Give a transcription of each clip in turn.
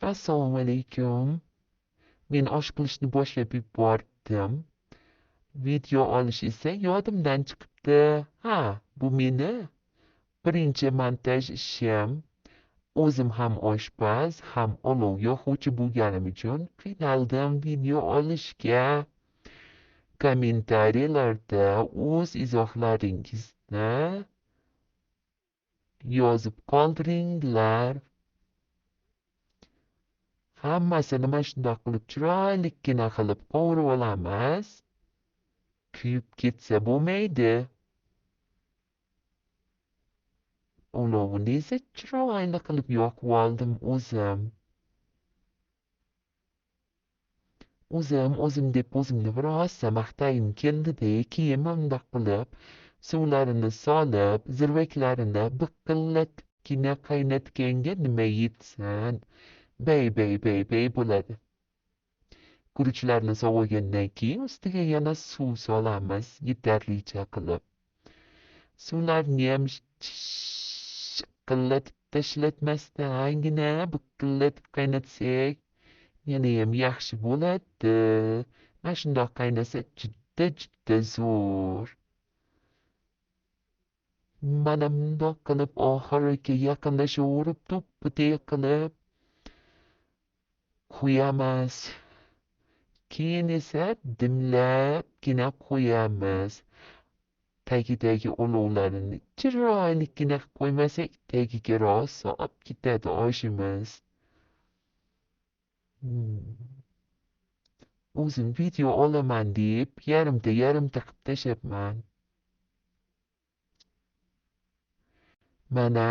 Assalomu alaykum. Men osh qilishni boshlab yubordim. Video olish esa yodimdan chiqibdi. Ha, bu meni birinchi montaj ishim. O'zim ham oshpaz, ham olov yoquvchi bo'lganim uchun qiynaldim video olishga. Kommentariyalarda o'z izohlaringizni yozib qoldiringlar. Hammasini mana shundoq qilib chiroylikkina qilib qovurib olamiz. Kuyib ketsa bo'lmaydi. Olovini esa chiroyli qilib yoqib oldim o'zim. O'zim deb o'zimni biroz maqtagim keldida, keyin bundoq qilib suvlarini solib, zirvaklarini biqillatgina qaynatganga nima yetsin? Bay bo'ladi. Guruchlarni sovigandan keyin ustiga yana suv solamiz yetarlicha qilib. Suvlarni ham shiqillatib tashlatmasdangina biqillatib qaynatsak yanayam yaxshi bo'ladi. Mana shundoq qaynasa juda zo'r. Mana bundoq qilib oxiriga yaqinlashaverib to'ppadek qilib qo'yamiz. Keyin esa dimlabgina qo'yamiz. Tagidagi olovlarini chiroylikkina qilib qo'ymasak, tagiga rosa olib ketadi oshimiz. O'zim video olaman deb yarimta qilib tashlabman. Mana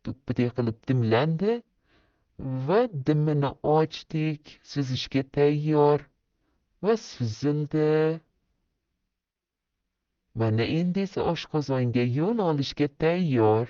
to'ppadek qilib dimlandi va dimini ochdik. Suzishga tayyor va suzildi. Mana endi esa oshqozonga yo'l olishga tayyor.